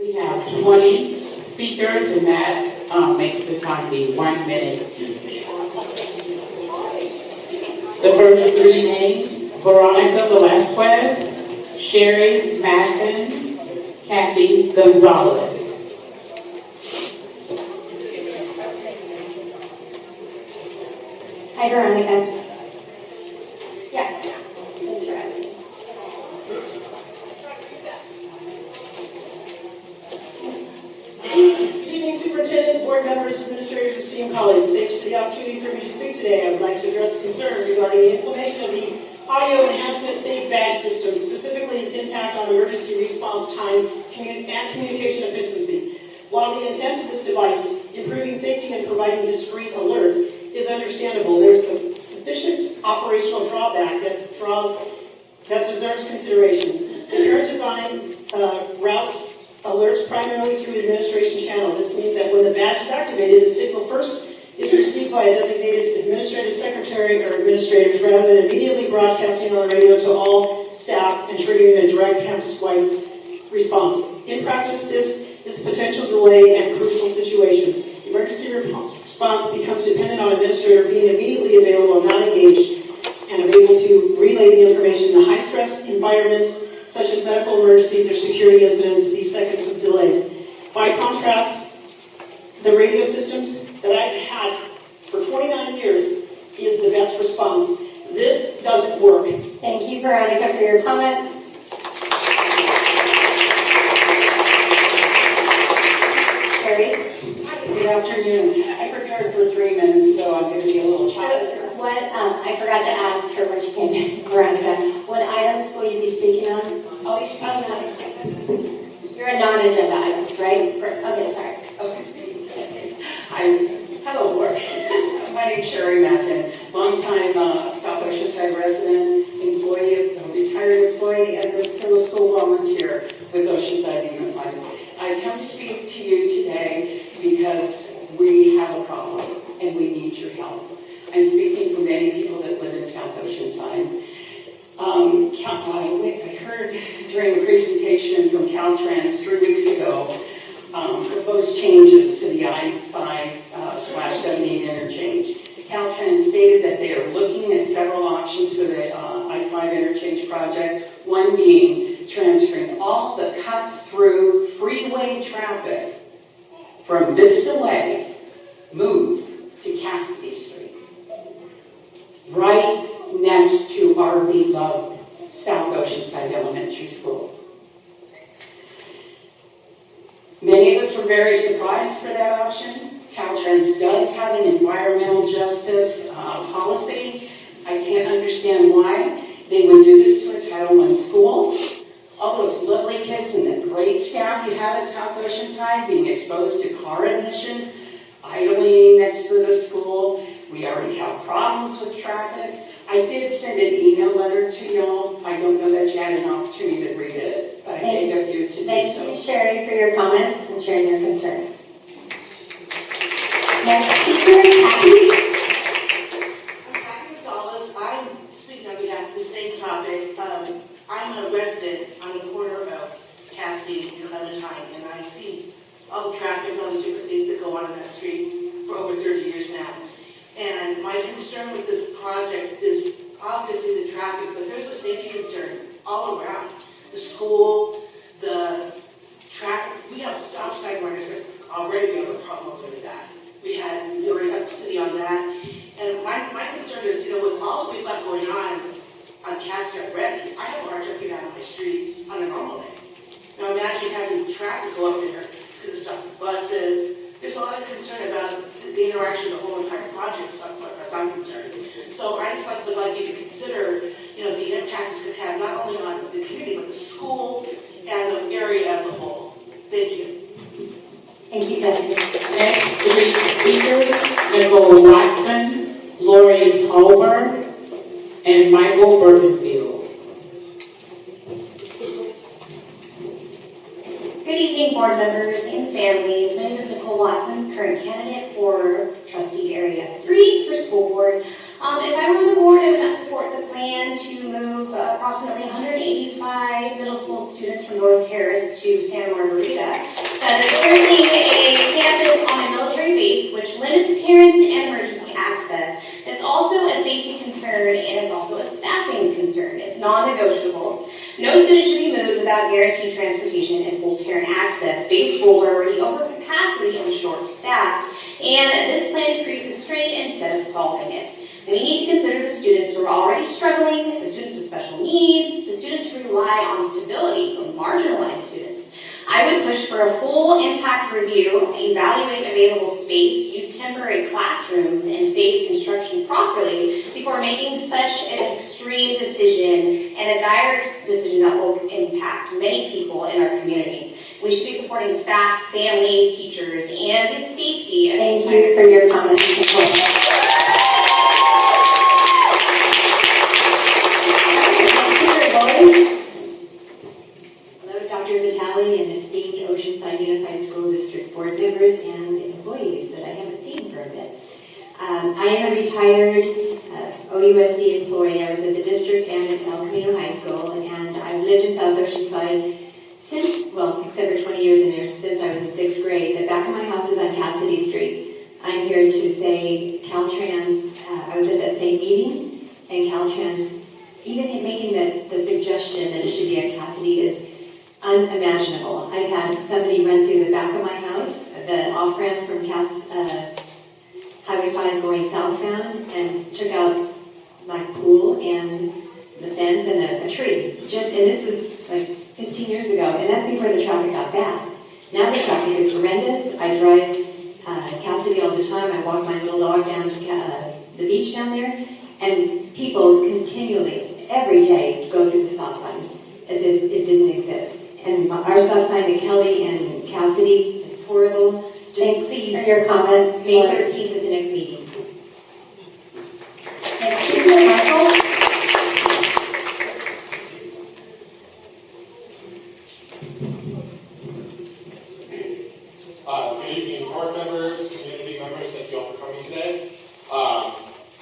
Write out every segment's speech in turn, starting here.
We have 20 speakers, and that makes the time be 1 minute each. The first three names: Veronica Velasquez, Sherry Madden, Kathy Gonzalez. Hi, Veronica. Yeah, thanks for asking. Good evening, Superintendent, board members, administrators, esteemed colleagues. Thanks for the opportunity for me to speak today. I would like to address a concern regarding the implementation of the audio enhancement safe badge system, specifically its impact on emergency response time and communication efficiency. While the intent of this device, improving safety and providing discrete alert, is understandable, there is a sufficient operational drawback that deserves consideration. The current design routes alerts primarily through an administration channel. This means that when the badge is activated, the signal first is received by a designated administrative secretary or administrators rather than immediately broadcasting on the radio to all staff and triggering a direct campus-wide response. In practice, this is potential delay and crucial situations. Emergency response becomes dependent on administrator being immediately available and not engaged and able to relay the information in high-stress environments such as medical emergencies or security incidents. These seconds of delays. By contrast, the radio systems that I've had for 29 years is the best response. This doesn't work. Thank you, Veronica, for your comments. Sherry? Good afternoon. I prepared for 3 minutes, so I'm going to be a little choppy. What, I forgot to ask her when she came in, Veronica, what items will you be speaking on? I'll be speaking on. You're a non-agenda items, right? Okay, sorry. Okay. Hello, board. My name's Sherry Madden, longtime South Oceanside resident, employee, retired employee, and still a school volunteer with Oceanside Unified. I come to speak to you today because we have a problem and we need your help. I'm speaking for many people that live in South Oceanside. I heard during a presentation from Caltrans 3 weeks ago proposed changes to the I-5/78 interchange. Caltrans stated that they are looking at several options for the I-5 interchange project, one being transferring all the cut-through freeway traffic from Vista Way moved to Cassidy Street, right next to our beloved South Oceanside Elementary School. Many of us were very surprised for that option. Caltrans does have an environmental justice policy. I can't understand why they would do this to a Title I school. All those lovely kids and the great staff you have at South Oceanside being exposed to car emissions, idling next to the school. We already have problems with traffic. I did send an email letter to y'all. I don't know that you had an opportunity to read it, but I beg of you to do so. Thank you, Sherry, for your comments and sharing your concerns. Next speaker, Kathy. I'm Kathy Gonzalez. I'm speaking on behalf of the same topic. I'm a resident on the corner of Cassidy and Clementine, and I see all the traffic and all the different things that go on that street for over 30 years now. And my concern with this project is obviously the traffic, but there's a safety concern all around. The school, the traffic, we have stop sign runners that already have a problem with that. We already got the city on that. And my concern is, with all that we've got going on Cassidy already, I have a hard time getting out of my street on a normal day. Now imagine having traffic go up there, it's going to stop the buses. There's a lot of concern about the interaction of the whole entire project, as I'm concerned. So I just would like you to consider, the impact it's going to have not only on the community, but the school and the area as a whole. Thank you. Thank you, Kathy. Next three speakers: Nicole Watson, Lori Culver, and Michael Burtonfield. Good evening, board members and families. My name is Nicole Watson, current candidate for trustee area 3 for school board. If I were on the board, I would not support the plan to move approximately 185 middle school students from North Terrace to Santa Margarita. That is currently a campus on a military base, which limits parents and emergency access. It's also a safety concern, and it's also a staffing concern. It's non-negotiable. No student should be moved without guaranteed transportation and full care and access. Base schools are already over capacity and short-staffed, and this plan increases strain instead of solving it. We need to consider the students who are already struggling, the students with special needs, the students who rely on stability, or marginalized students. I would push for a full impact review, evaluate available space, use temporary classrooms, and phase construction properly before making such an extreme decision and a dire decision that will impact many people in our community. We should be supporting staff, families, teachers, and the safety of the Thank entire you for your comments. Hello, Dr. Vitale and esteemed Oceanside Unified School District board members and employees that I haven't seen for a bit. I am a retired OUSD employee. I was at the district and at El Camino High School, and I've lived in South Oceanside since, well, except for 20 years in there, since I was in 6th grade. The back of my house is on Cassidy Street. I'm here to say Caltrans, I was at that same meeting, and Caltrans, even making the suggestion that it should be at Cassidy is unimaginable. I've had somebody run through the back of my house, the off-ramp from Highway 5 going southbound, and took out my pool and the fence and a tree. And this was like 15 years ago, and that's before the traffic got bad. Now the traffic is horrendous. I drive Cassidy all the time. I walk my little dog down to the beach down there, and people continually, every day, go through the stop sign as if it didn't exist. And our stop sign to Kelly and Cassidy is horrible. Just please, For your comment. May 13th is the next meeting. Next speaker, Michael. Good evening, board members, community members. Thank you all for coming today.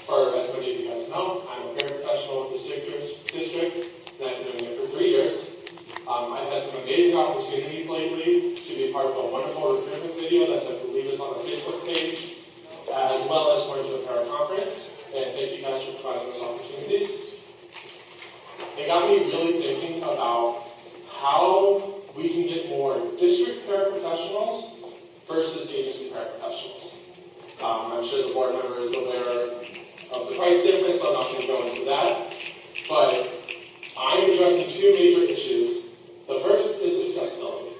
For as many of you guys know, I'm a paraprofessional in this district, and I've been doing it for 3 years. I've had some amazing opportunities lately to be part of a wonderful recruitment video that I believe is on our Facebook page, as well as going to a para conference. And thank you guys for providing those opportunities. It got me really thinking about how we can get more district paraprofessionals versus agency paraprofessionals. I'm sure the board member is aware of the price difference, so I'm not going to go into that. But I'm addressing two major issues. The first is accessibility.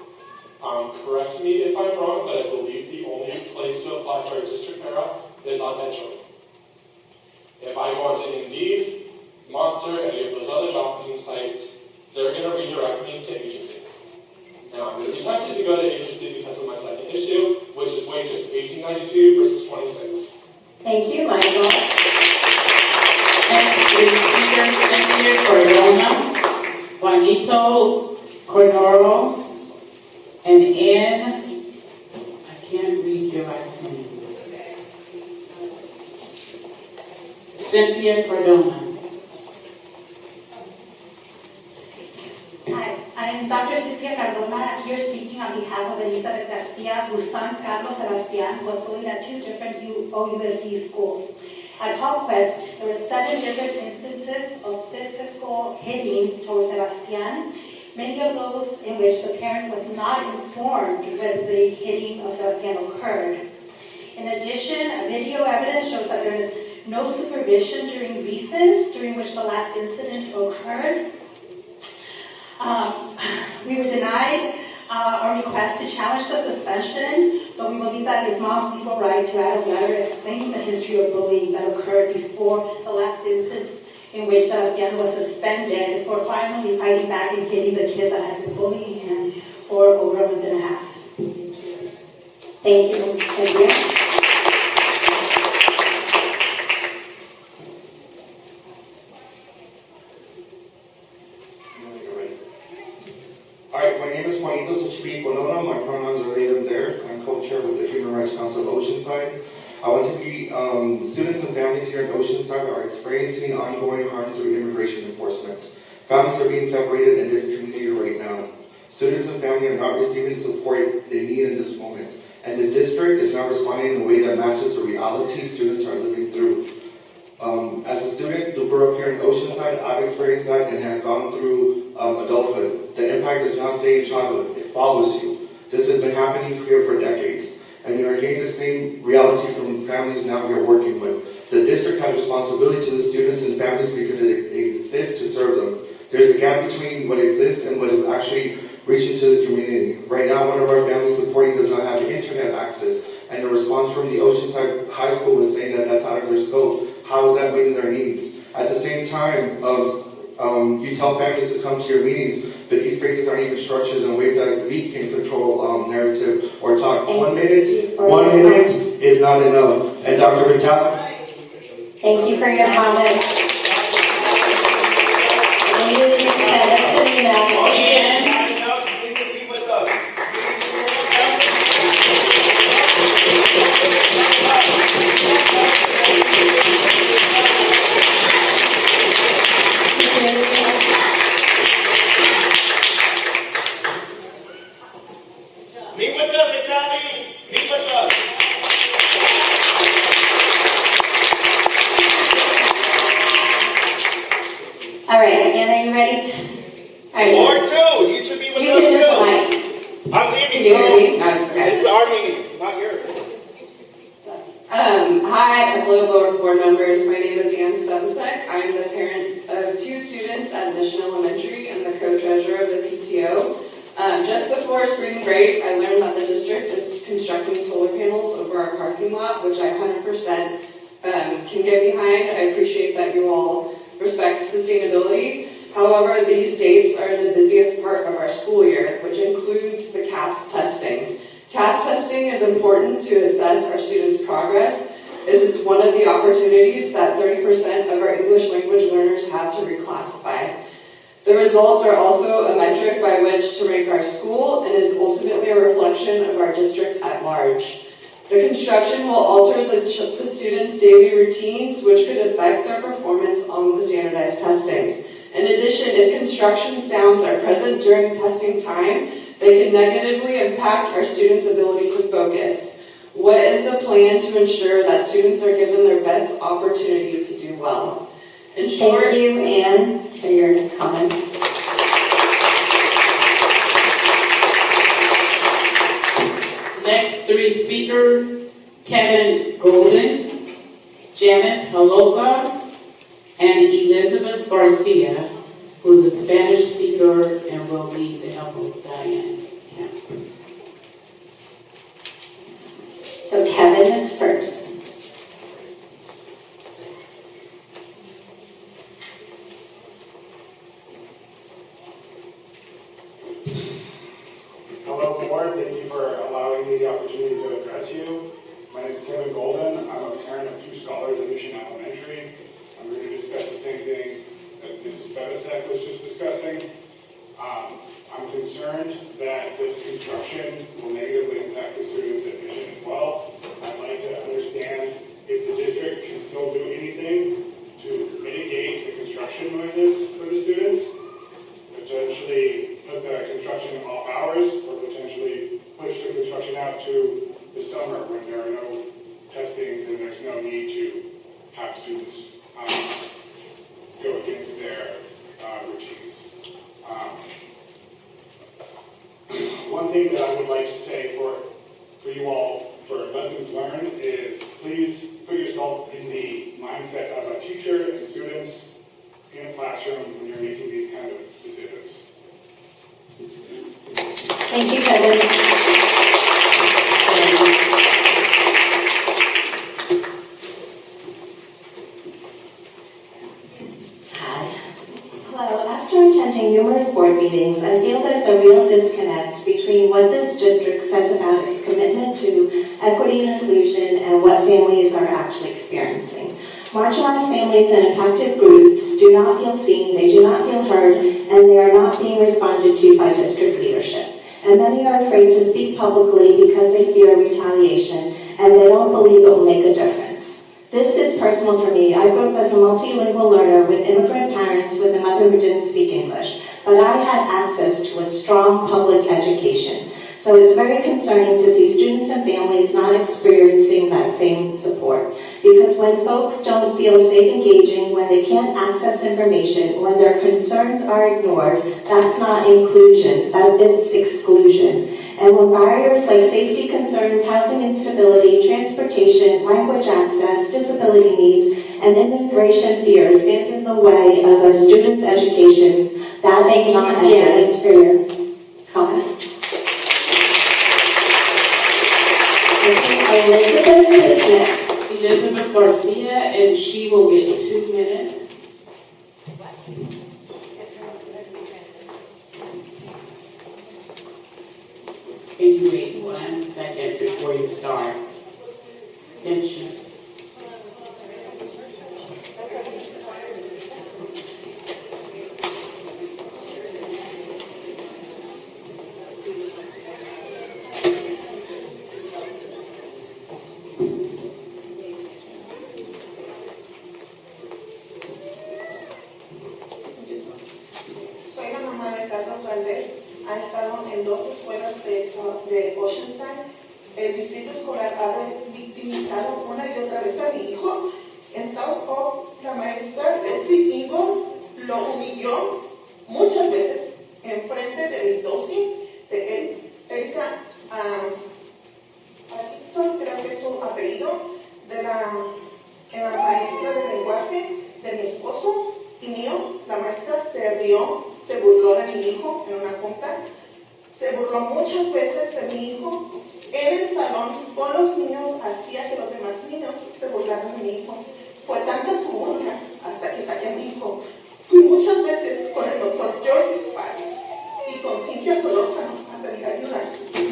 Correct me if I'm wrong, but I believe the only place to apply for a district para is on Metro. If I go onto Indeed, Monster, any of those other job posting sites, they're going to redirect me to agency. Now, I'm going to be tempted to go to agency because of my second issue, which is wages, $18.92 versus $26. Thank you, Michael. Next is Speaker Cynthia Cordona, Juanito Cordero, and Ann, I can't read your last name. Cynthia Cordona. Hi, I'm Dr. Cynthia Cardona, here speaking on behalf of Elizabeth Garcia, whose son, Carlos Sebastian, was bullied at two different OUSD schools. At Hall Quest, there were 7 different instances of physical hitting towards Sebastian, many of those in which the parent was not informed when the hitting of Sebastian occurred. In addition, video evidence shows that there is no supervision during recess, during which the last incident occurred. We were denied our request to challenge the suspension, but we believe that his mom's legal right to add a letter explaining the history of bullying that occurred before the last instance in which Sebastian was suspended for finally fighting back and hitting the kids that had been bullying him for over a month and a half. Thank you, Cynthia. Alright, my name is Juanito Cordona. My pronouns are they, them, theirs. I'm co-chair with the Human Rights Council of Oceanside. I want to be students and families here in Oceanside are experiencing ongoing harm through immigration enforcement. Families are being separated in this community right now. Students and families are not receiving the support they need in this moment, and the district is not responding in a way that matches the reality students are living through. As a student who grew up here in Oceanside, I've experienced that and has gone through adulthood. The impact does not stay in childhood, it follows you. This has been happening here for decades, and you are hearing the same reality from families now we are working with. The district has responsibility to the students and families because it exists to serve them. There's a gap between what exists and what is actually reaching to the community. Right now, one of our families supporting does not have internet access, and the response from the Oceanside High School was saying that that's out of their scope. How is that meeting their needs? At the same time, you tell families to come to your meetings, but these spaces aren't even structured in ways that we can control narrative or talk. 1 minute is not enough. And Dr. Vitale? Thank you for your comments. And you can send us an email. Again. Meet with us, Vitale! Meet with us! All right, Anna, you ready? All right. Or two! You should be with You us can too! do the mic. I'm leaving. Can you hear me? Okay. This is our meeting, not yours. Hi, hello board members. My name is Ann Stavasek. I'm the parent of 2 students at Mission Elementary and the co-treasurer of the PTO. Just before spring break, I learned that the district is constructing solar panels over our parking lot, which I 100% can get behind. I appreciate that you all respect sustainability. However, these dates are the busiest part of our school year, which includes the CAS testing. CAS testing is important to assess our students' progress. This is one of the opportunities that 30% of our English language learners have to reclassify. The results are also a metric by which to rank our school and is ultimately a reflection of our district at large. The construction will alter the students' daily routines, which could affect their performance on the standardized testing. In addition, if construction sounds are present during testing time, they can negatively impact our students' ability to focus. What is the plan to ensure that students are given their best opportunity to do well? In short, Thank you, Anne, for your comments. Next 3 speakers, Kevin Golden, Janice Haloka, and Elizabeth Garcia, who's a Spanish speaker and will need the help of Diane. So Kevin is first. Hello, board. Thank you for allowing me the opportunity to address you. My name is Kevin Golden. I'm a parent of 2 scholars at Mission Elementary. I'm going to discuss the same thing that Mrs. Bebesek was just discussing. I'm concerned that this construction will negatively impact the students at Mission as well. I'd like to understand if the district can still do anything to mitigate the construction noises for the students, potentially put the construction off hours, or potentially push the construction out to the summer when there are no testings and there's no need to have students go against their routines. One thing that I would like to say for you all for lessons learned is please put yourself in the mindset of a teacher and students in a classroom when you're making these kind of decisions. Thank you, Kevin. Hi. Hello. After attending numerous board meetings, I feel there's a real disconnect between what this district says about its commitment to equity and inclusion and what families are actually experiencing. Marginalized families and impacted groups do not feel seen, they do not feel heard, and they are not being responded to by district leadership. And many are afraid to speak publicly because they fear retaliation, and they don't believe it will make a difference. This is personal for me. I grew up as a multilingual learner with immigrant parents with a mother who didn't speak English, but I had access to a strong public education. So it's very concerning to see students and families not experiencing that same support. Because when folks don't feel safe engaging, when they can't access information, when their concerns are ignored, that's not inclusion, it's exclusion. And when barriers like safety concerns, housing instability, transportation, language access, disability needs, and immigration fears stand in the way of a student's education, that is not Janice, for your comments. Elizabeth is next. Elizabeth Garcia, and she will get 2 minutes. Can you wait 1 second before you start? Attention. Soy la mamá de Carlos Valdés. Ha estado en 2 escuelas de Oceanside. El distrito escolar ha victimizado una y otra vez a mi hijo. En South Hope, la maestra Leslie Ingo lo humilló muchas veces en frente de Miss Dossi, de Erika Atkinson, creo que es su apellido, de la maestra de lenguaje de mi esposo y mío. La maestra se rió, se burló de mi hijo en una junta, se burló muchas veces de mi hijo. En el salón con los niños hacía que los demás niños se burlaran de mi hijo. Fue tanta su burla hasta que saqué a mi hijo. Fui muchas veces con el doctor George Sparks y con Cintia Solórzano a pedir ayuda.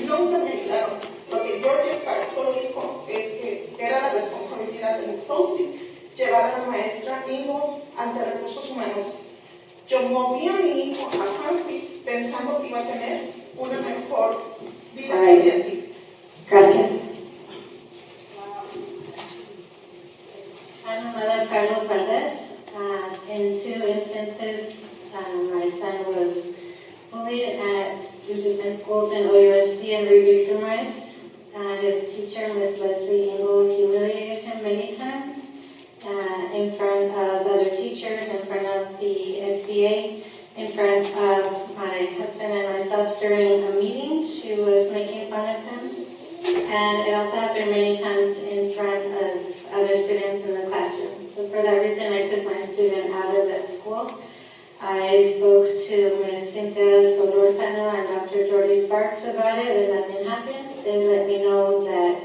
Nunca me ayudaron. Lo que George Sparks solo dijo es que era la responsabilidad de Miss Tosi llevar a la maestra Ingo ante recursos humanos. Yo moví a mi hijo a Humphreys pensando que iba a tener una mejor vida estudiantil. Gracias. I'm the mother of Carlos Valdez. In 2 instances, my son was bullied at 2 different schools in OUSD and re-victimized. His teacher, Miss Leslie Ingle, humiliated him many times in front of other teachers, in front of the SCA, in front of my husband and myself during a meeting. She was making fun of him. And it also happened many times in front of other students in the classroom. So for that reason, I took my student out of that school. I spoke to Ms. Cynthia Solórzano and Dr. Jordy Sparks about it, and nothing happened. They let me know that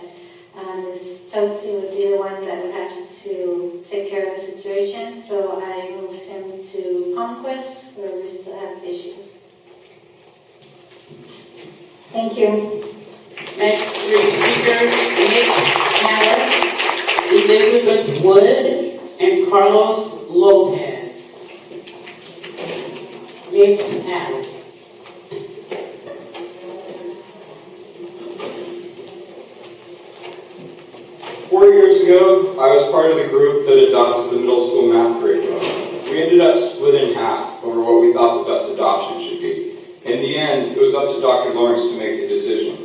Ms. Tosi would be the one that would have to take care of the situation. So I moved him to Palmquist, where we still have issues. Thank you. Next 3 speakers, Nick Haller, Elizabeth Wood, and Carlos Lopez. Nick Haller. 4 years ago, I was part of the group that adopted the middle school math curriculum. We ended up split in half over what we thought the best adoption should be. In the end, it was up to Dr. Lawrence to make the decision.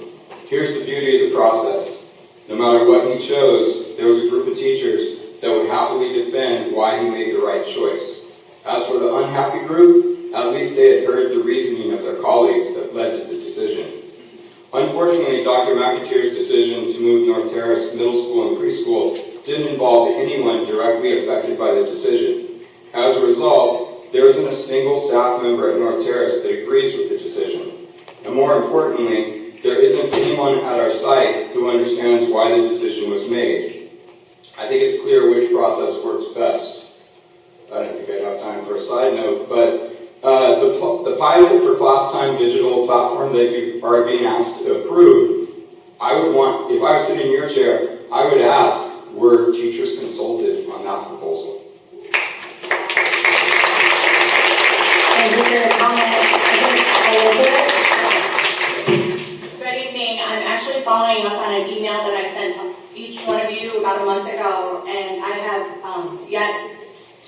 Here's the beauty of the process. No matter what he chose, there was a group of teachers that would happily defend why he made the right choice. As for the unhappy group, at least they had heard the reasoning of their colleagues that led to the decision. Unfortunately, Dr. McAteer's decision to move North Terrace Middle School and Preschool didn't involve anyone directly affected by the decision. As a result, there isn't a single staff member at North Terrace that agrees with the decision. And more importantly, there isn't anyone at our site who understands why the decision was made. I think it's clear which process works best. I don't think I'd have time for a side note, but the pilot for class time digital platform that you are being asked to approve, I would want, if I was sitting in your chair, I would ask, were teachers consulted on that proposal? Thank you for your comment. Elizabeth? Good evening. I'm actually following up on an email that I sent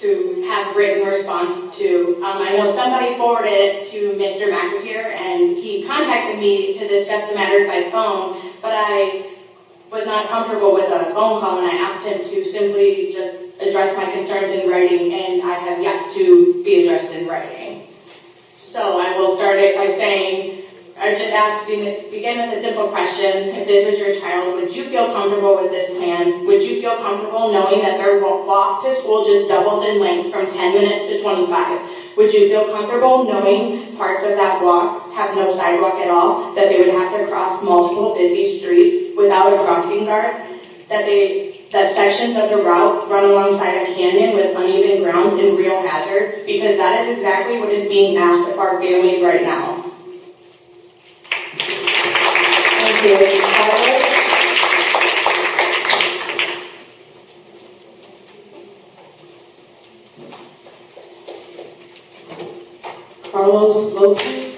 to have written response to. I know somebody forwarded it to Mr. McAteer, and he contacted me to discuss the matter by phone, but I was not comfortable with a phone call, and I asked him to simply just address my concerns in writing, and I have yet to be addressed in writing. So I will start it by saying, I just asked to begin with a simple question. If this was your child, would you feel comfortable with this plan? Would you feel comfortable knowing that their walk to school just doubled in length from 10 minutes to 25? Would you feel comfortable knowing parts of that walk have no sidewalk at all? That they would have to cross multiple busy streets without a crossing guard? That sections of the route run alongside a canyon with uneven grounds and real hazards? Because that is exactly what is being asked of our families right now. Thank you. Carlos Lopez.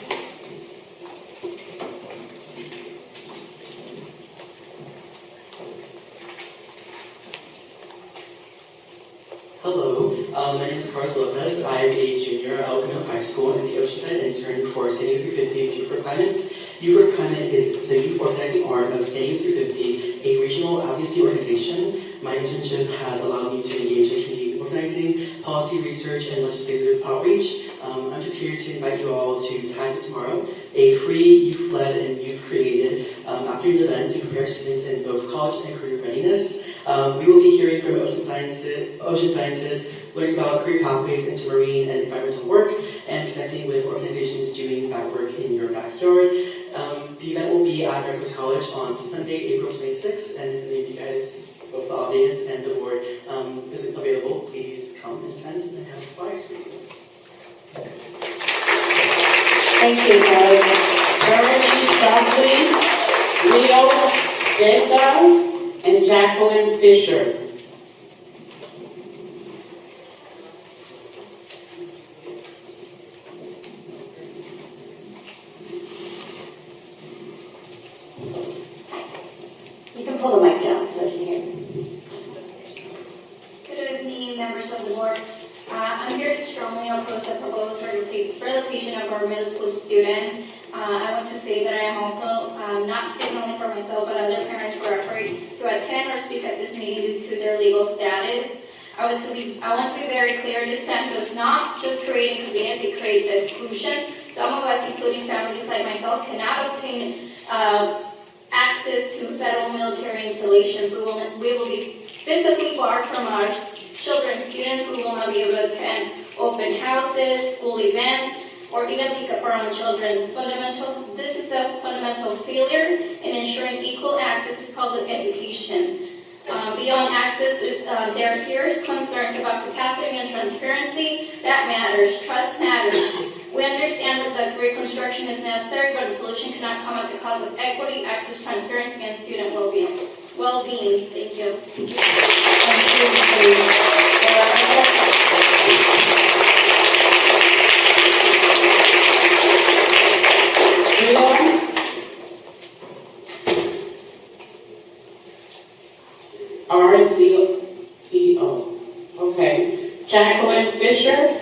Hello, my name is Carlos Lopez. I am a junior at Elk Grove High School and the Oceanside intern for Stadium 350's Youth for Climate. Youth for Climate is the youth organizing arm of Stadium 350, a regional advocacy organization. My internship has allowed me to engage in community organizing, policy research, and legislative outreach. I'm just here to invite you all to Tags It Tomorrow, a free, youth-led, and youth-created afternoon event to prepare students in both college and career readiness. We will be hearing from ocean scientists, learning about career pathways into marine and environmental work, and connecting with organizations doing that work in your backyard. The event will be at Rutgers College on Sunday, April 26th, and if you guys, both the audience and the board, is available, please come and attend, and I have flyers for you. Thank you, Carlos. Jeremy Shockley, Leo Desta, and Jacqueline Fisher. You can pull the mic down so I can hear you. Good evening, members of the board. I'm here to strongly oppose the proposed relocation of our middle school students. I want to say that I am also not speaking only for myself, but other parents who are afraid to attend or speak at this meeting due to their legal status. I want to be very clear. This plan does not just create inconvenience; it creates exclusion. Some of us, including families like myself, cannot obtain access to federal military installations. We will be physically barred from our children, students who will not be able to attend open houses, school events, or even pick up our own children. This is a fundamental failure in ensuring equal access to public education. Beyond access, there are serious concerns about capacity and transparency. That matters. Trust matters. We understand that reconstruction is necessary, but the solution cannot come at the cost of equity, access, transparency, and student well-being. Thank you. RZEO. Okay. Jacqueline Fisher.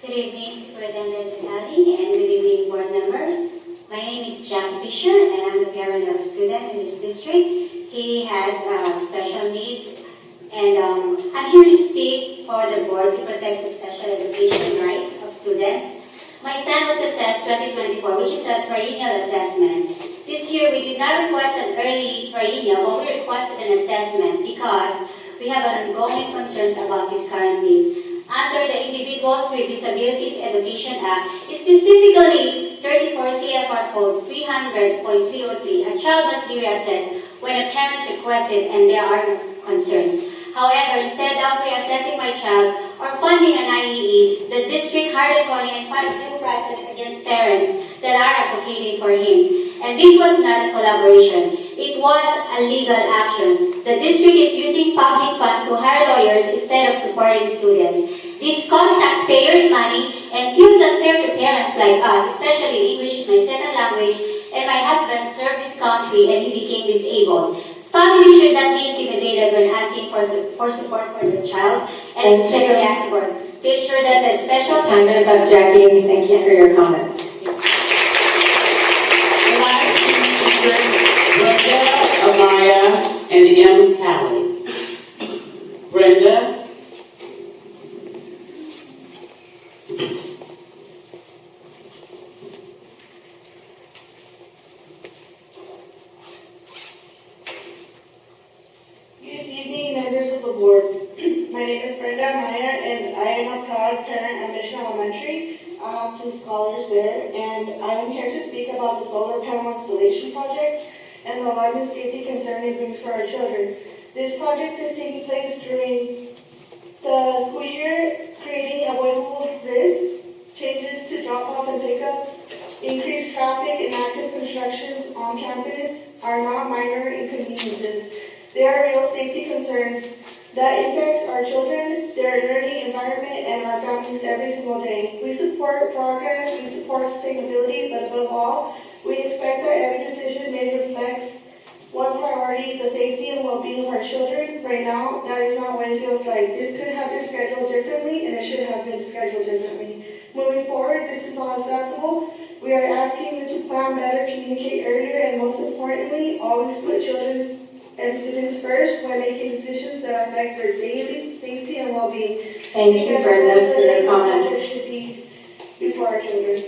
Good evening, Superintendent Vitali, and good evening, board members. My name is Jack Fisher, and I'm the parent of a student in this district. He has special needs, and I'm here to speak for the board to protect the special education rights of students. My son was assessed 2024, which is a triennial assessment. This year, we did not request an early triennial, but we requested an assessment because we have ongoing concerns about his current needs. Under the Individuals with Disabilities Education Act, specifically 34 CFR Code 300.303, a child must be reassessed when a parent requests it and there are concerns. However, instead of reassessing my child or funding an IEE, the district hired attorney and filed due process against parents that are advocating for him. And this was not a collaboration. It was a legal action. The district is using public funds to hire lawyers instead of supporting students. This costs taxpayers money and feels unfair to parents like us, especially English is my second language, and my husband served this country and he became disabled. Families should not be intimidated when asking for support for their child, and especially ask for it. Be sure that the special Time is up, Jackie. Thank you for your comments. The last three speakers, Brenda, Amaya, and M. Callie. Brenda. Good evening, members of the board. My name is Brenda Meyer, and I am a proud parent at Mission Elementary. I have 2 scholars there, and I am here to speak about the solar panel installation project and the alarming safety concern it brings for our children. This project is taking place during the school year, creating avoidable risks, changes to drop-off and pickups, increased traffic and active constructions on campus are not minor inconveniences. They are real safety concerns that impacts our children, their learning environment, and our families every single day. We support progress, we support sustainability, but above all, we expect that every decision made reflects one priority, the safety and well-being of our children. Right now, that is not what it feels like. This could have been scheduled differently, and it should have been scheduled differently. Moving forward, this is not acceptable. We are asking you to plan better, communicate earlier, and most importantly, always put children and students first when making decisions that affect their daily safety and well-being. Thank you, Brenda, for your comments. Should be before our children.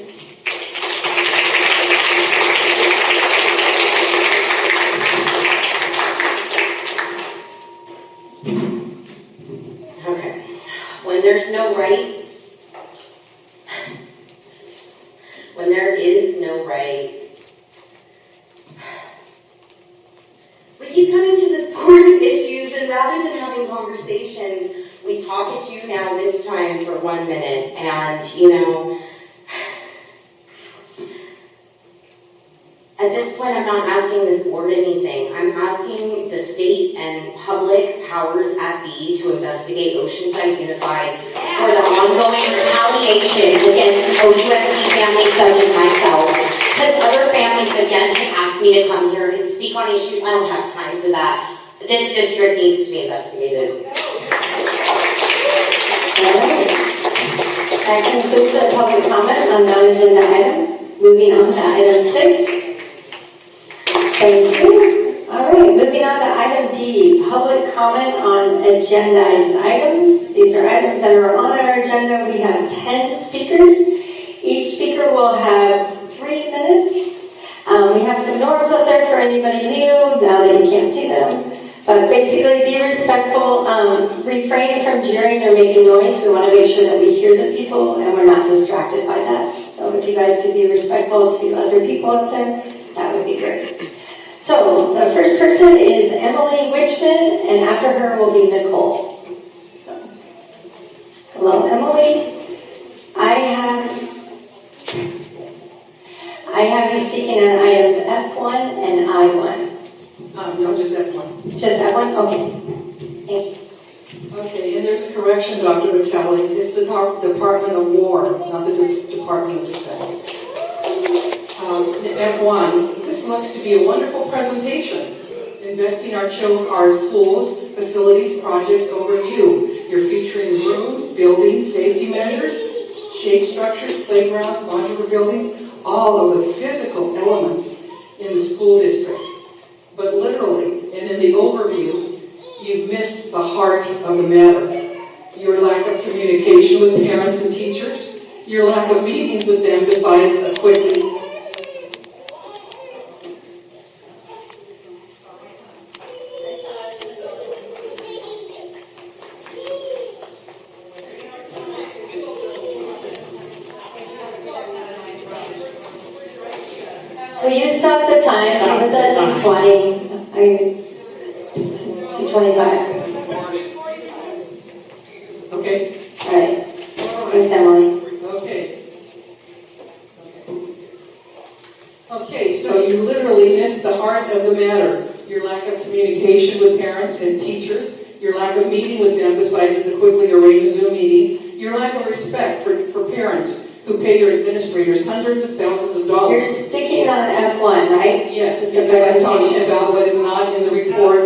Okay. When there's no right, when there is no right, we keep coming to this board of issues, and rather than having conversations, we talk at you now this time for 1 minute, and at this point, I'm not asking this board anything. I'm asking the state and public powers at be to investigate Oceanside Unified for the ongoing retaliation against OUSD families such as myself. Because other families, again, have asked me to come here and speak on issues. I don't have time for that. This district needs to be investigated. All right. That concludes our public comment on non-agenda items. Moving on to item 6. Thank you. All right, moving on to item D, public comment on agendized items. These are items that are on our agenda. We have 10 speakers. Each speaker will have 3 minutes. We have some norms up there for anybody new, now that you can't see them. But basically, be respectful, refrain from jeering or making noise. We want to make sure that we hear the people and we're not distracted by that. So if you guys could be respectful to other people up there, that would be great. So the first person is Emily Wichman, and after her will be Nicole. So, hello, Emily. I have you speaking on items F1 and I1. No, just F1. Just F1? Okay. Thank you. Okay, and there's a correction, Dr. Vitale. It's the Department of War, not the Department of Defense. F1, this looks to be a wonderful presentation. Investing our schools, facilities, projects overview. You're featuring rooms, buildings, safety measures, shade structures, playgrounds, modular buildings, all of the physical elements in the school district. But literally, and in the overview, you've missed the heart of the matter. Your lack of communication with parents and teachers, your lack of meetings with them besides a quickly. Will you stop the time? It was at 2:20. 2:25. Okay. All right. Thanks, Emily. Okay. Okay, so you literally missed the heart of the matter. Your lack of communication with parents and teachers, your lack of meeting with them besides the quickly arranged Zoom meeting, your lack of respect for parents who pay your administrators hundreds of thousands of You're dollars. sticking on F1, right? Yes, This is the because I'm talking presentation. about what is not in the report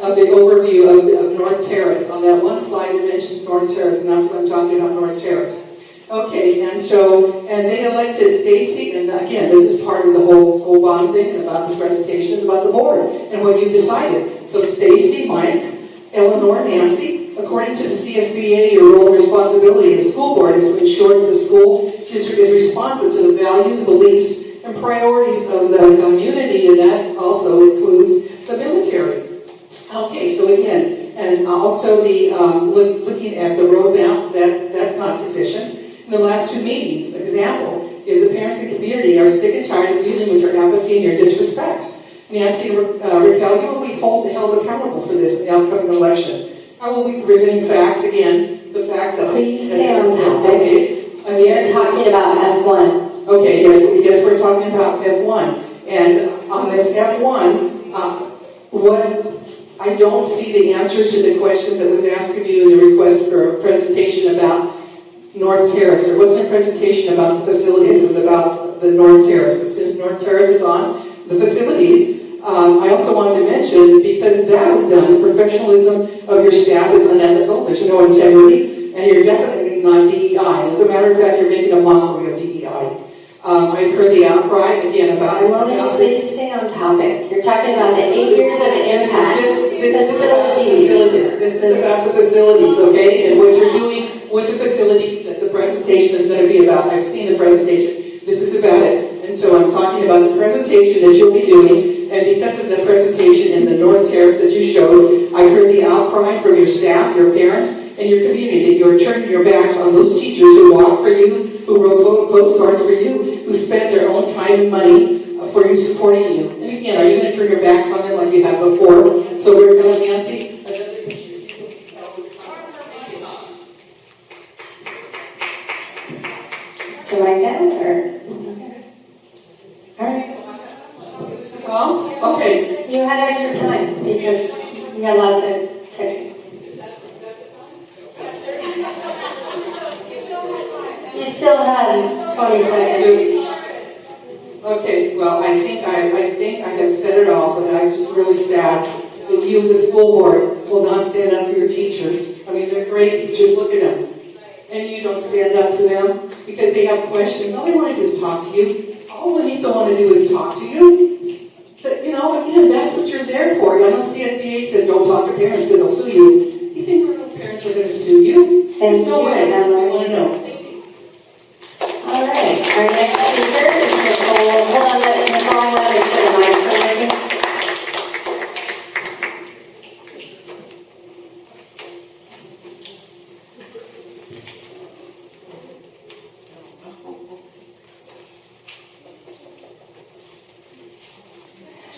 of the overview of North Terrace. On that one slide, it mentions North Terrace, and that's what I'm talking about, North Terrace. Okay, and they elected Stacy, and again, this is part of the whole school bond thing, and about this presentation is about the board and what you've decided. So Stacy, Mike, Eleanor, Nancy, according to the CSBA, your role and responsibility as the school board is to ensure that the school district is responsive to the values, beliefs, and priorities of the community, and that also includes the military. Okay, so again, and also the looking at the roadmap, that's not sufficient. In the last 2 meetings, example, is the parents and community are sick and tired of dealing with your apathy and your disrespect. Nancy and Raquel, you will be held accountable for this in the upcoming election. I will be presenting facts again, the facts that... Please stay on topic. Okay. We're talking about F1. Okay, yes, we're talking about F1. And on this F1, I don't see the answers to the questions that was asked of you in the request for a presentation about North Terrace. There wasn't a presentation about the facilities, it was about the North Terrace. But since North Terrace is on the facilities, I also wanted to mention, because that was done, the professionalism of your staff is unethical, there's no integrity, and you're definitely not DEI. As a matter of fact, you're making a mockery of DEI. I've heard the outcry again about... Please stay on topic. You're talking about the 8 years of impact. Facilities. This is about the facilities, okay? And what you're doing with the facilities that the presentation is going to be about. I've seen the presentation. This is about it. And so I'm talking about the presentation that you'll be doing. And because of the presentation in the North Terrace that you showed, I heard the outcry from your staff, your parents, and your community that you're turning your backs on those teachers who walked for you, who wrote postcards for you, who spent their own time and money for you, supporting you. And again, are you going to turn your backs on them like you have before? So we're going to, Nancy, another issue. To write down, or? All right. This is all? Okay. You had extra time because you had lots of technical. You still had 20 seconds. Okay, well, I think I have said it all, but I'm just really sad that you as a school board will not stand up for your teachers. I mean, they're great teachers, look at them. And you don't stand up for them because they have questions. All they want to do is talk to you. All Juanito want to do is talk to you. But, again, that's what you're there for. I know CSBA says don't talk to parents because they'll sue you. You think real parents are going to sue you? Thank no you, way. I Emily. want to know. All right, our next speaker is Nicole. Hold on, Nicole, I want to make sure the mics are working.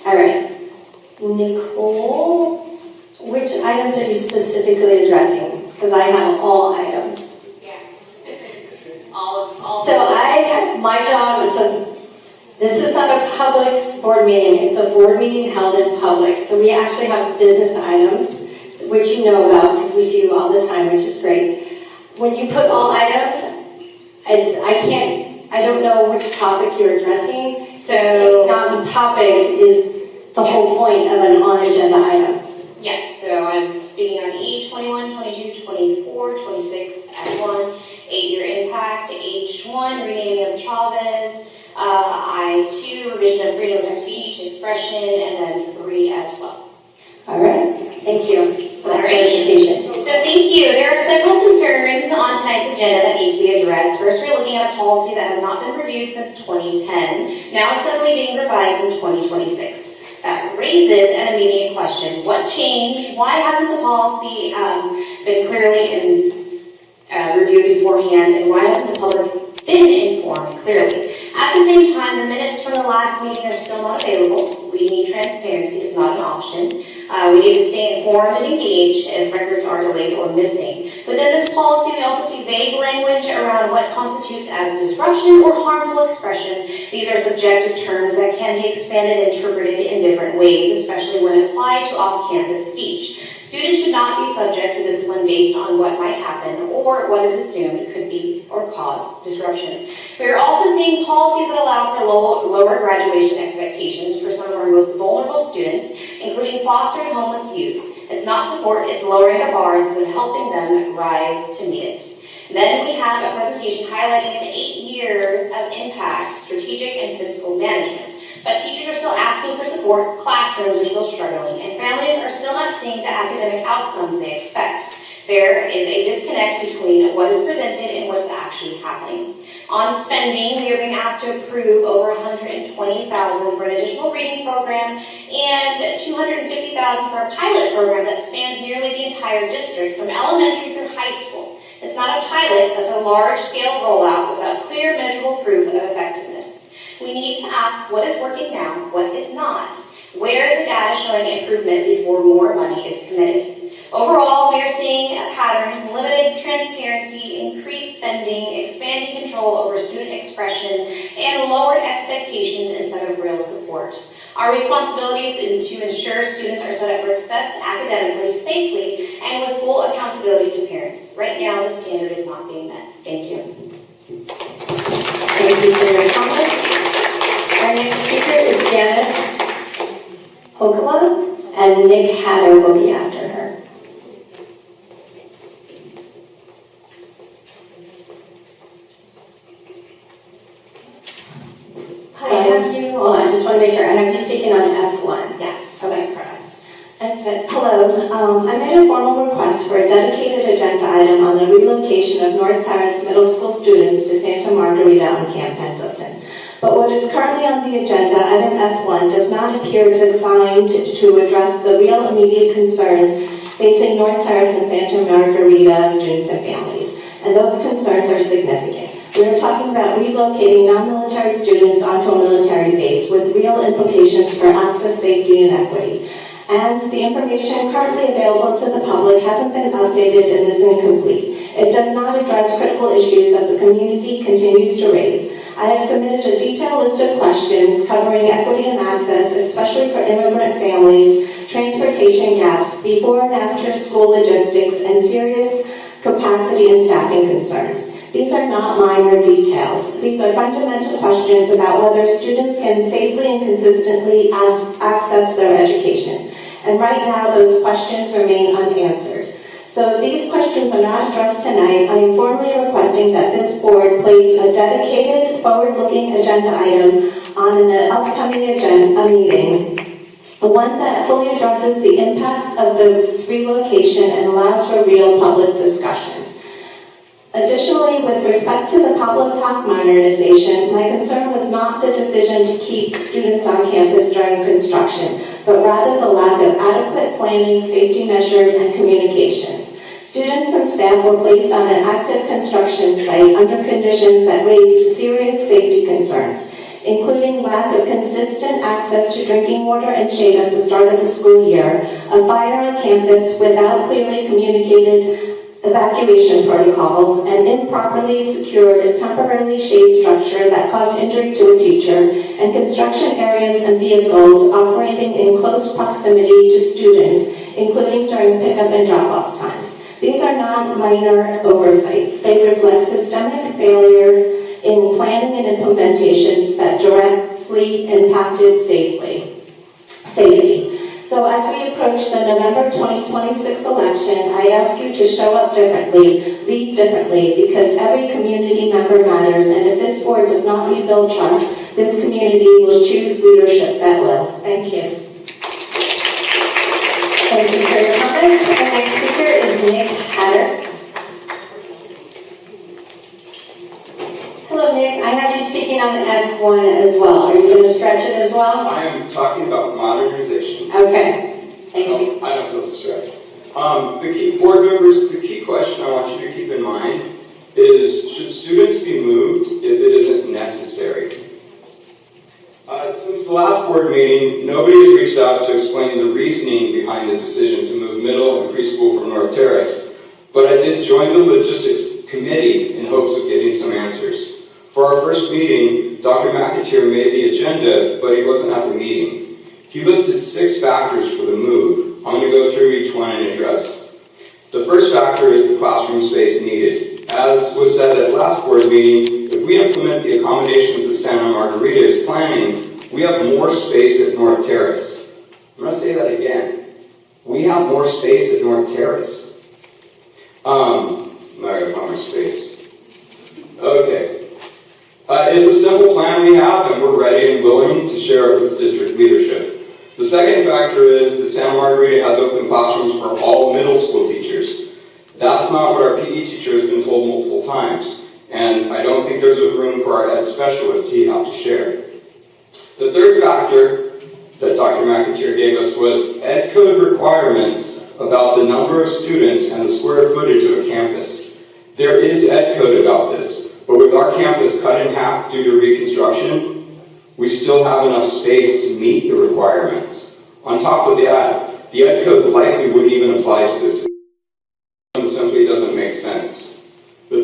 All right, Nicole, which items are you specifically addressing? Because I have all items. So my job is, so this is not a public board meeting, it's a board meeting held in public. So we actually have business items, which you know about because we see you all the time, which is great. When you put all items, I don't know which topic you're addressing. So not topic is the whole point of an on-agenda item. Yeah, so I'm speaking on E, 21, 22, 24, 26, F1, 8-year impact, H1, renaming of Chavez, I2, revision of freedom of speech, expression, and then 3 as well. All right, thank you for that clarification. So thank you. There are several concerns on tonight's agenda that need to be addressed. First, we're looking at a policy that has not been reviewed since 2010, now suddenly being revised in 2026. That raises an immediate question. What changed? Why hasn't the policy been clearly reviewed beforehand? And why hasn't the public been informed clearly? At the same time, the minutes from the last meeting are still not available. We need transparency. It's not an option. We need to stay informed and engaged if records are delayed or missing. Within this policy, we also see vague language around what constitutes as disruption or harmful expression. These are subjective terms that can be expanded and interpreted in different ways, especially when applied to off-campus speech. Students should not be subject to discipline based on what might happen or what is assumed could be or cause disruption. We are also seeing policies that allow for lower graduation expectations for some of our most vulnerable students, including foster and homeless youth. It's not support, it's lowering the bar instead of helping them rise to meet it. Then we have a presentation highlighting an 8-year of impact, strategic and fiscal management. But teachers are still asking for support, classrooms are still struggling, and families are still not seeing the academic outcomes they expect. There is a disconnect between what is presented and what is actually happening. On spending, we are being asked to approve over $120,000 for an additional reading program and $250,000 for a pilot program that spans nearly the entire district from elementary through high school. It's not a pilot, that's a large-scale rollout without clear, measurable proof of effectiveness. We need to ask what is working now, what is not. Where is the data showing improvement before more money is committed? Overall, we are seeing a pattern, limited transparency, increased spending, expanding control over student expression, and lowered expectations instead of real support. Our responsibility is to ensure students are set up for success academically, safely, and with full accountability to parents. Right now, the standard is not being met. Thank you. Thank you for your comments. Our next speaker is Janice Hokala, and Nick Hatter will be after her. I just want to make sure, I have you speaking on F1. Yes, Okay. that's correct. I said, hello, I made a formal request for a dedicated agenda item on the relocation of North Terrace Middle School students to Santa Margarita on Camp Pendleton. But what is currently on the agenda, item F1, does not appear designed to address the real immediate concerns facing North Terrace and Santa Margarita students and families. And those concerns are significant. We are talking about relocating non-military students onto a military base with real implications for access, safety, and equity. And the information currently available to the public hasn't been updated and is incomplete. It does not address critical issues that the community continues to raise. I have submitted a detailed list of questions covering equity and access, especially for immigrant families, transportation gaps, before and after school logistics, and serious capacity and staffing concerns. These are not minor details. These are fundamental questions about whether students can safely and consistently access their education. And right now, those questions remain unanswered. So if these questions are not addressed tonight, I am formally requesting that this board place a dedicated, forward-looking agenda item on an upcoming meeting, one that fully addresses the impacts of this relocation and allows for real public discussion. Additionally, with respect to the Pablo Talk modernization, my concern was not the decision to keep students on campus during construction, but rather the lack of adequate planning, safety measures, and communications. Students and staff were placed on an active construction site under conditions that raised serious safety concerns, including lack of consistent access to drinking water and shade at the start of the school year, a fire on campus without clearly communicated evacuation protocols, and improperly secured temporarily shade structure that caused injury to a teacher, and construction areas and vehicles operating in close proximity to students, including during pickup and drop-off times. These are not minor oversights. They reflect systemic failures in planning and implementations that directly impacted safety. So as we approach the November 2026 election, I ask you to show up differently, lead differently, because every community member matters, and if this board does not rebuild trust, this community will choose leadership that will. Thank you. Thank you for your comments. Our next speaker is Nick Hatter. Hello, Nick. I have you speaking on F1 as well. Are you going to stretch it as well? I am talking about modernization. Okay. Thank you. I don't feel stretched. The key board members, the key question I want you to keep in mind is, should students be moved if it isn't necessary? Since the last board meeting, nobody has reached out to explain the reasoning behind the decision to move middle and preschool from North Terrace. but I did join the logistics committee in hopes of getting some answers. For our first meeting, Dr. McAteer made the agenda, but he wasn't at the meeting. He listed 6 factors for the move. I'm going to go through each one and address. The first factor is the classroom space needed. As was said at last board meeting, if we implement the accommodations that Santa Margarita is planning, we have more space at North Terrace. I'm going to say that again. We have more space at North Terrace. I'm not going to find my space. Okay. It's a simple plan we have, and we're ready and willing to share it with district leadership. The second factor is that Santa Margarita has open classrooms for all middle school teachers. That's not what our PE teacher has been told multiple times, and I don't think there's a room for our ed specialist he'd have to share. The third factor that Dr. McAteer gave us was ed code requirements about the number of students and the square footage of a campus. There is ed code about this, but with our campus cut in half due to reconstruction, we still have enough space to meet the requirements. On top of that, the ed code likely wouldn't even apply to this. It simply doesn't make sense. The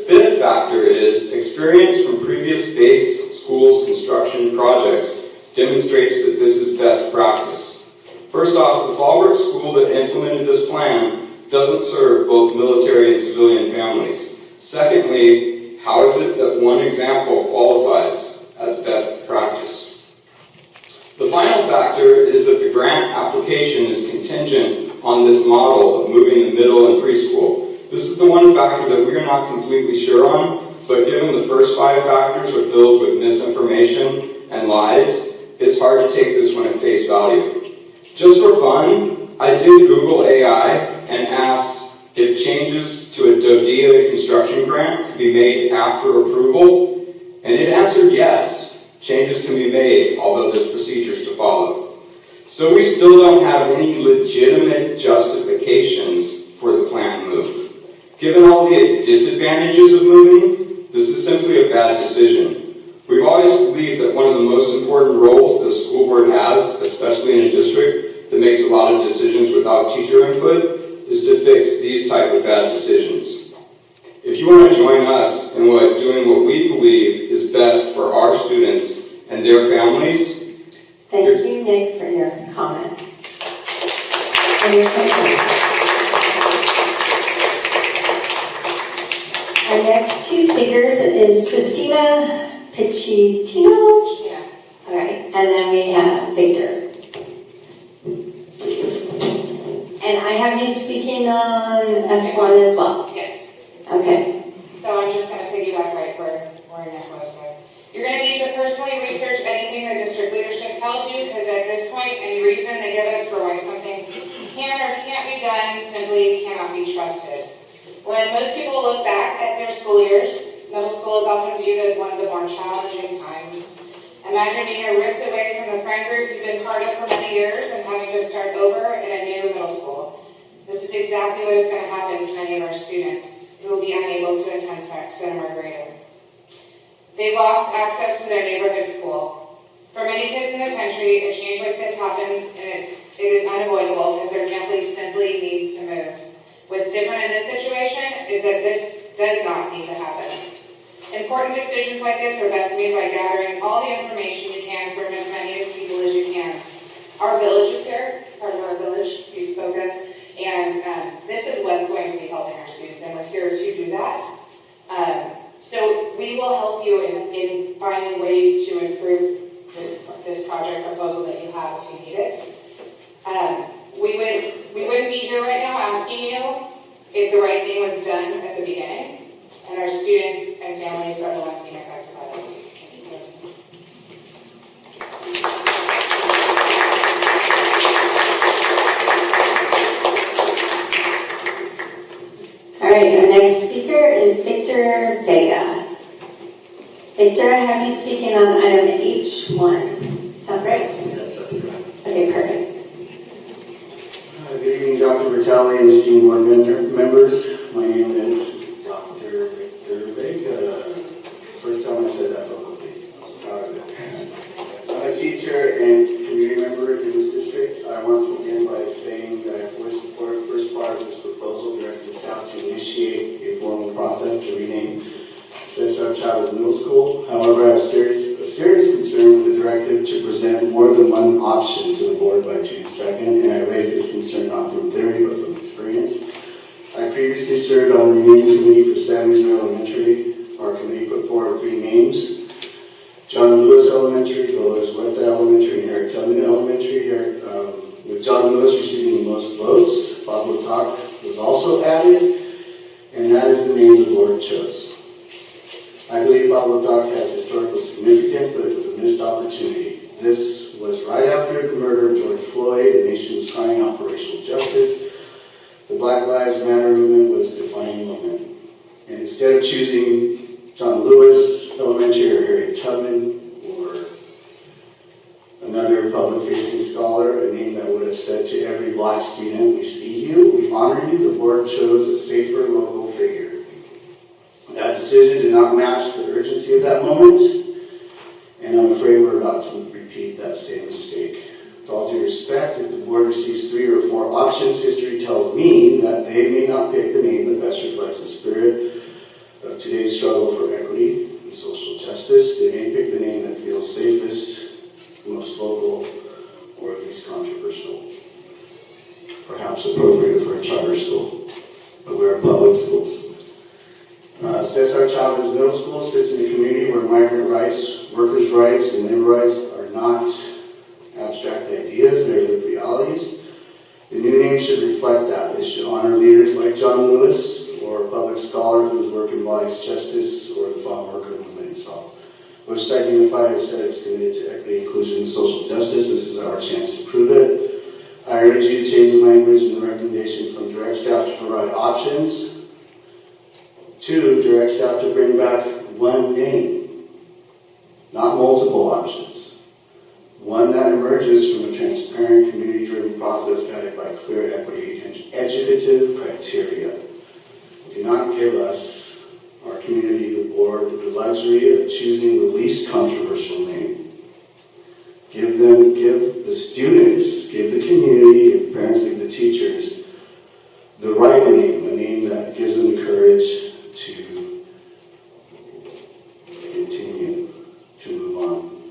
fifth factor is experience from previous base schools construction projects demonstrates that this is best practice. First off, the Fallbrook school that implemented this plan doesn't serve both military and civilian families. Secondly, how is it that one example qualifies as best practice? The final factor is that the grant application is contingent on this model of moving the middle and preschool. This is the one factor that we are not completely sure on, but given the first 5 factors are filled with misinformation and lies, it's hard to take this one at face value. Just for fun, I did Google AI and asked if changes to a DODEA construction grant could be made after approval, and it answered yes. Changes can be made, although there's procedures to follow. So we still don't have any legitimate justifications for the planned move. Given all the disadvantages of moving, this is simply a bad decision. We've always believed that one of the most important roles that a school board has, especially in a district that makes a lot of decisions without teacher input, is to fix these type of bad decisions. If you want to join us in doing what we believe is best for our students and their families. Thank you, Nick, for your comment and your questions. Our next 2 speakers is Christina Pichitino. Yeah. All right, and then we have Victor. And I have you speaking on F1 as well. Yes. Okay. So I'm just going to piggyback right where Nick was. So you're going to need to personally research anything the district leadership tells you, because at this point, any reason they give us for why something can or can't be done simply cannot be trusted. When most people look back at their school years, middle school is often viewed as one of the more challenging times. Imagine being ripped away from the friend group you've been part of for many years and having to start over in a new middle school. This is exactly what is going to happen to many of our students who will be unable to attend Santa Margarita. They've lost access to their neighborhood school. For many kids in the country, a change like this happens and it is unavoidable because their family simply needs to move. What's different in this situation is that this does not need to happen. Important decisions like this are best made by gathering all the information you can from as many people as you can. Our village is here, part of our village, we spoke of, and this is what's going to be helping our students, and we're here to do that. So we will help you in finding ways to improve this project proposal that you have if you need it. We wouldn't be here right now asking you if the right thing was done at the beginning. And our students and families are the ones being affected by this. All right, our next speaker is Victor Vega. Victor, I have you speaking on item H1. Sound right? Yes, that's correct. Okay, perfect. Good evening, Dr. Vitale and esteemed board members. My name is Dr. Victor Vega. It's the first time I said that publicly. I'm proud of it. I'm a teacher and community member in this district. I want to begin by saying that I fully support the first part of this proposal directed south to Chavez Middle School. However, I have a serious concern with the directive to present more than one option to the board by June 2nd, and I raise this concern not from theory, but from experience. I previously served on the naming committee for San Luis Elementary. Our committee put forward 3 names: John Lewis Elementary, Dolores Huerta Elementary, and Eric Tubman Elementary. With John Lewis receiving the most votes, Pablo Talk was also added, and that is the name the board chose. I believe Pablo Talk has historical significance, but it was a missed opportunity. This was right after the murder of George Floyd. The nation was crying out for racial justice. The Black Lives Matter movement was a defining moment. And instead of choosing John Lewis Elementary or Harriet Tubman or another public-facing scholar, a name that would have said to every Black student, we see you, we honor you, the board chose a safer local figure. That decision did not match the urgency of that moment, and I'm afraid we're about to repeat that same mistake. With all due respect, if the board receives 3 or 4 options, history tells me that they may not pick the name that best reflects the spirit of today's struggle for equity and social justice. They may pick the name that feels safest, most local, or at least controversial. Perhaps appropriate for a charter school, but we're public schools. Cesar Chavez Middle School sits in a community where migrant rights, workers' rights, and labor rights are not abstract ideas, they're lived realities. The new name should reflect that. It should honor leaders like John Lewis, or a public scholar whose work embodies justice, or the farm worker movement itself. Oceanside Unified has said it's committed to equity, inclusion, and social justice. This is our chance to prove it. I urge you to change the language in the recommendation from direct staff to provide options to direct staff to bring back one name, not multiple options. One that emerges from a transparent, community-driven process guided by clear equity and educative criteria. Do not give us, our community, the board, the luxury of choosing the least controversial name. Give the students, give the community, give the parents, give the teachers the right name, a name that gives them the courage to continue to move on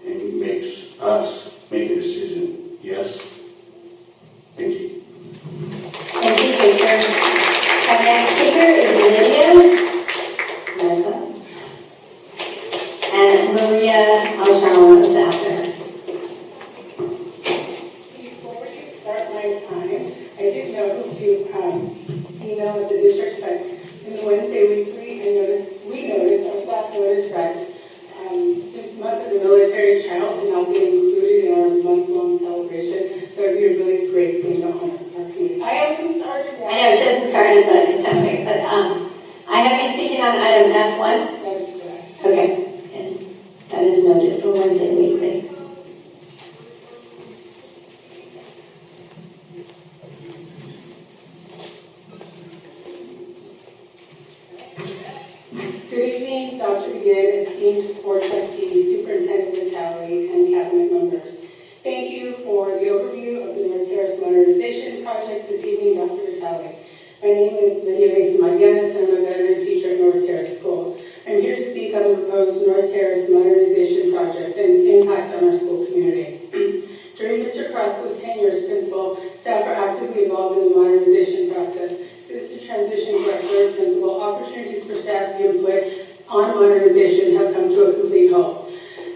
and makes us make a decision. Yes? Thank you. Thank you, Jason. Our next speaker is Lydia Meza. And Maria Alchalon is after her. Before you start my time, I didn't know who to email at the district, but in the Wednesday weekly, we noticed, our staff noticed that the month of the military child did not get included in our month-long celebration. So it'd be a really great thing to honor our community. I haven't started yet. I know she hasn't started, but it sounds like, but I have you speaking on item F1. That is correct. Okay, and that is noted for Wednesday weekly. Good evening, Dr. Begin, esteemed board trustees, Superintendent Vitale, and cabinet members. Thank you for the overview of the North Terrace Modernization Project this evening, Dr. Vitale. My name is Lydia Meza Marianas, and I'm a veteran teacher at North Terrace School. I'm here to speak on the proposed North Terrace Modernization Project and its impact on our school community. During Mr. Crosco's tenure as principal, staff are actively involved in the modernization process. Since the transition to our current principal, opportunities for staff input on modernization have come to a complete halt.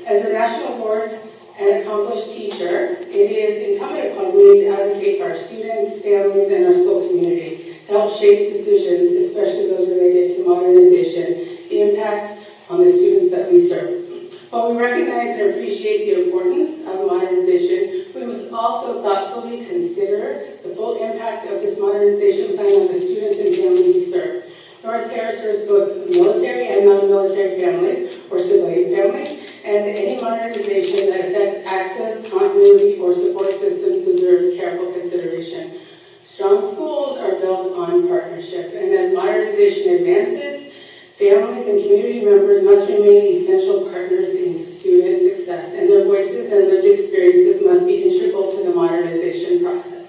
As a national board and accomplished teacher, it is incumbent upon me to advocate for our students, families, and our school community to help shape decisions, especially those related to modernization, the impact on the students that we serve. While we recognize and appreciate the importance of modernization, we must also thoughtfully consider the full impact of this modernization plan on the students and families we serve. North Terrace serves both military and non-military families, or civilian families, and any modernization that affects access, continuity, or support systems deserves careful consideration. Strong schools are built on partnership, and as modernization advances, families and community members must remain essential partners in student success, and their voices and lived experiences must be integral to the modernization process.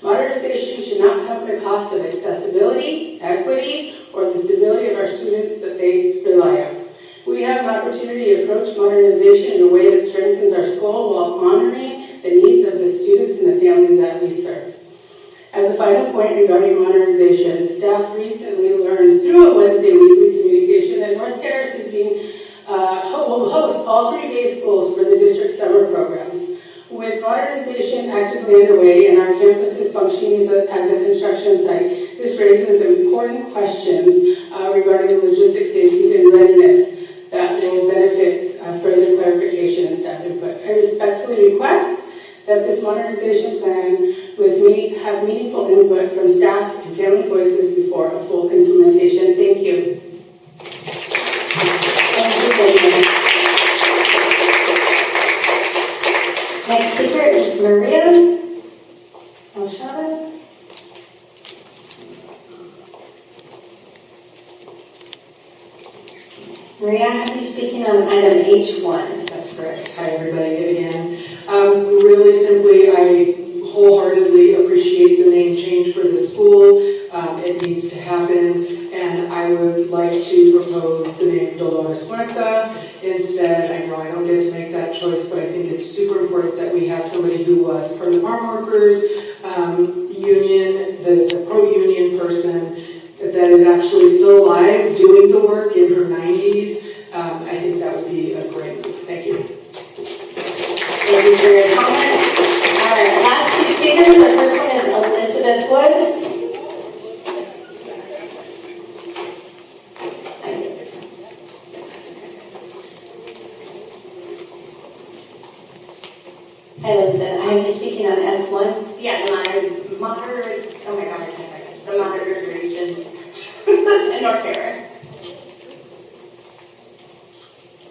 Modernization should not come at the cost of accessibility, equity, or the stability of our students that they rely on. We have an opportunity to approach modernization in a way that strengthens our school while honoring the needs of the students and the families that we serve. As a final point regarding modernization, staff recently learned through a Wednesday weekly communication that North Terrace is will host all 3 day schools for the district summer programs. With modernization actively underway and our campus is functioning as a construction site, this raises important questions regarding logistics, safety, and readiness that will benefit further clarification and staff input. I respectfully request that this modernization plan have meaningful input from staff and family voices before a full implementation. Thank you. Next speaker is Maria Alshada. Maria, I have you speaking on item H1. That's correct. Hi, everybody, again. Really simply, I wholeheartedly appreciate the name change for the school. It needs to happen, and I would like to propose the name Dolores Muerta instead. I know I don't get to make that choice, but I think it's super important that we have somebody who was part of the farm workers union, that is a pro-union person, that is actually still alive, doing the work in her 90s. I think that would be a great move. Thank you. Thank you for your comment. All right, last 2 speakers. The first one is Elizabeth Wood. Hi, Elizabeth. I have you speaking on F1. Yeah, the moderate, oh my God, I can't think of it. The modernization in North Carolina.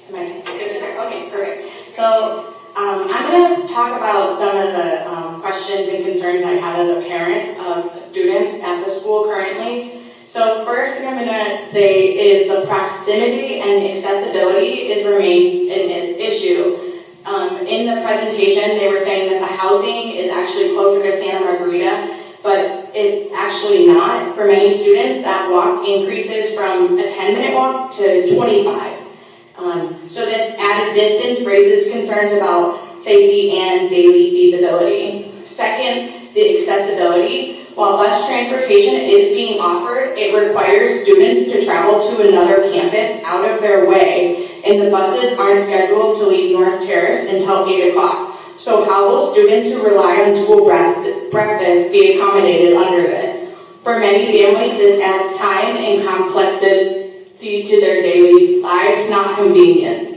Am I good? Okay, perfect. So I'm going to talk about some of the questions and concerns I have as a parent of students at the school currently. So first thing I'm going to say is the proximity and accessibility remains an issue. In the presentation, they were saying that the housing is actually closer to Santa Margarita, but it's actually not. For many students, that walk increases from a 10-minute walk to 25. So this added distance raises concerns about safety and daily feasibility. Second, the accessibility. While bus transportation is being offered, it requires students to travel to another campus out of their way, and the buses aren't scheduled to leave North Terrace until 8 o'clock. So how will students who rely on school breakfast be accommodated under this? For many families, this adds time and complexity to their daily lives, not convenience.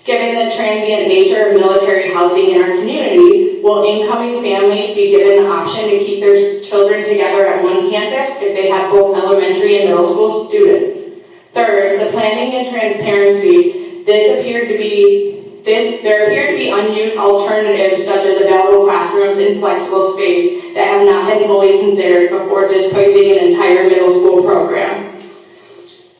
Given the transient nature of military housing in our community, will incoming families be given the option to keep their children together at one campus if they have both elementary and middle school students? Third, the planning and transparency. There appear to be unused alternatives such as available classrooms and flexible space that have not been fully considered before displacing an entire middle school program.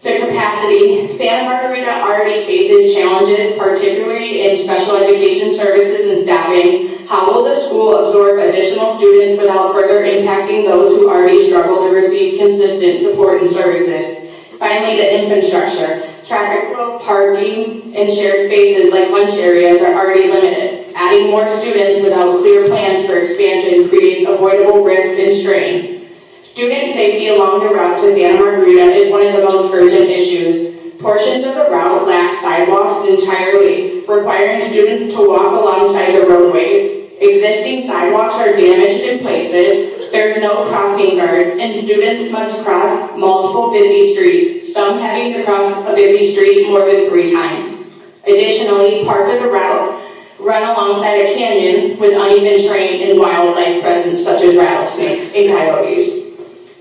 The capacity. Santa Margarita already faces challenges, particularly in special education services and staffing. How will the school absorb additional students without further impacting those who already struggle to receive consistent support and services? Finally, the infrastructure. Traffic flow, parking, and shared spaces like lunch areas are already limited. Adding more students without clear plans for expansion creates avoidable risk and strain. Student safety along the route to Santa Margarita is one of the most urgent issues. Portions of the route lack sidewalks entirely, requiring students to walk alongside the roadways. Existing sidewalks are damaged in places, there's no crossing guard, and students must cross multiple busy streets, some having to cross a busy street more than 3 times. Additionally, part of the route run alongside a canyon with uneven terrain and wildlife present such as rattlesnakes and coyotes.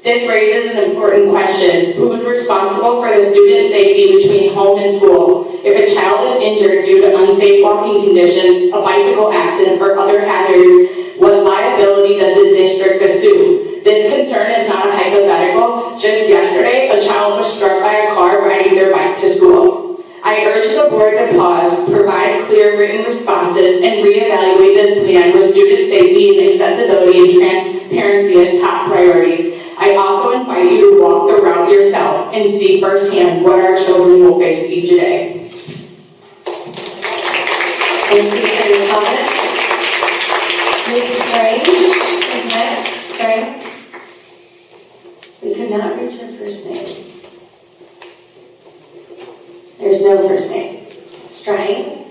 This raises an important question. Who is responsible for the student safety between home and school? If a child is injured due to unsafe walking conditions, a bicycle accident, or other hazard, what liability does the district assume? This concern is not a hypothetical. Just yesterday, a child was struck by a car riding their bike to school. I urge the board to pause, provide clear written responses, and reevaluate this plan with student safety and accessibility and transparency as top priority. I also invite you to walk the route yourself and see firsthand what our children will face each day. Thank you for your comment. Ms. Strange is next. Strange. We could not reach her first name. There's no first name. Strang?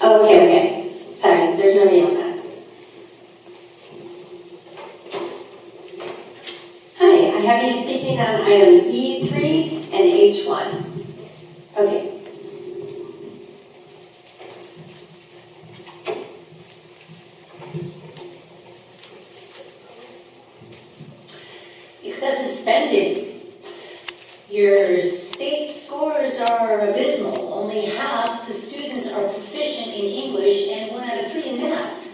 Oh, okay. Sorry, there's no name on that. Hi, I have you speaking on item E3 and H1. Okay. Excessive spending. Your state scores are abysmal. Only half the students are proficient in English and 1 out of 3 in math.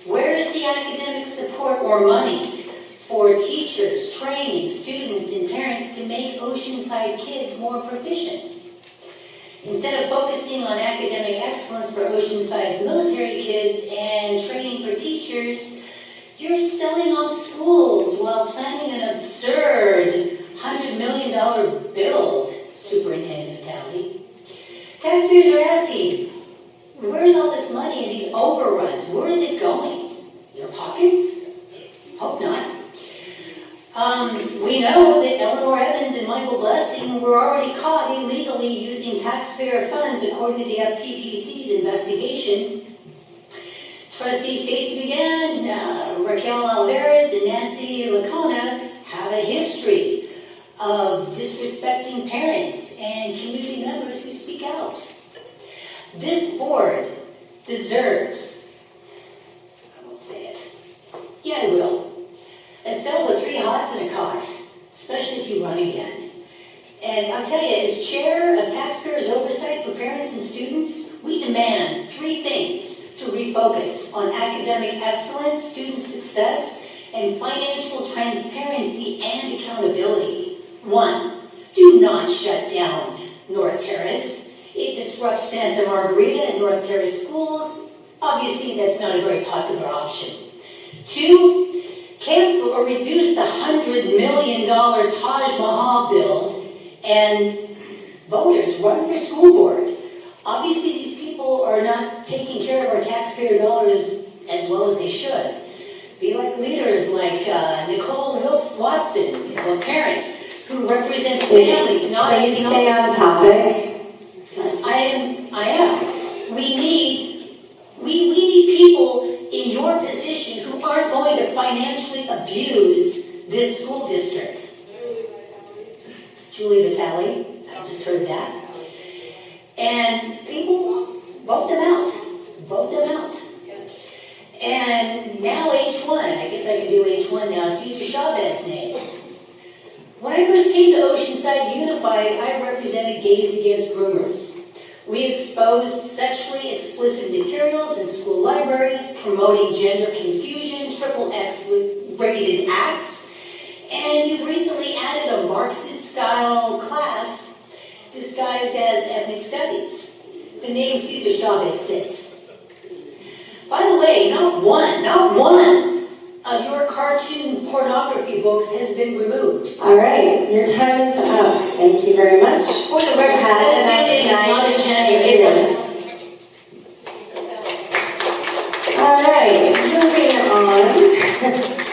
Where is the academic support or money for teachers, training, students, and parents to make Oceanside kids more proficient? Instead of focusing on academic excellence for Oceanside's military kids and training for teachers, you're selling off schools while planning an absurd $100 million build, Superintendent Vitale. Taxpayers are asking, where's all this money in these overruns? Where is it going? Your pockets? Hope not. We know that Eleanor Evans and Michael Blessing were already caught illegally using taxpayer funds according to the FPPC's investigation. Trustees Stacy McGann, Raquel Alvarez, and Nancy Lacona have a history of disrespecting parents and community members who speak out. This board deserves, I won't say it, yeah I will, a cell with 3 hots and a cot, especially if you run again. And I'll tell you, as chair of Taxpayers Oversight for Parents and Students, we demand 3 things to refocus on academic excellence, student success, and financial transparency and accountability. 1, do not shut down North Terrace. It disrupts Santa Margarita and North Terrace schools. Obviously, that's not a very popular option. 2, cancel or reduce the $100 million Taj Mahal bill and voters run for school board. Obviously, these people are not taking care of our taxpayer dollars as well as they should. Be like leaders like Nicole Watson, a parent who represents families, not Please stay on topic. I am. We need people in your position who aren't going to financially abuse this school district. Julie Vitale, I just heard that. And people, vote them out. Vote them out. And now H1, I guess I can do H1 now, Cesar Chavez's name. When I first came to Oceanside Unified, I represented Gays Against Groomers. We exposed sexually explicit materials in school libraries, promoting gender confusion, triple X rated acts, and you've recently added a Marxist-style class disguised as ethnic studies. The name Cesar Chavez fits. By the way, not one of your cartoon pornography books has been removed. All right, your time is up. Thank you very much. For the record, that really is not a gender. All right, moving on.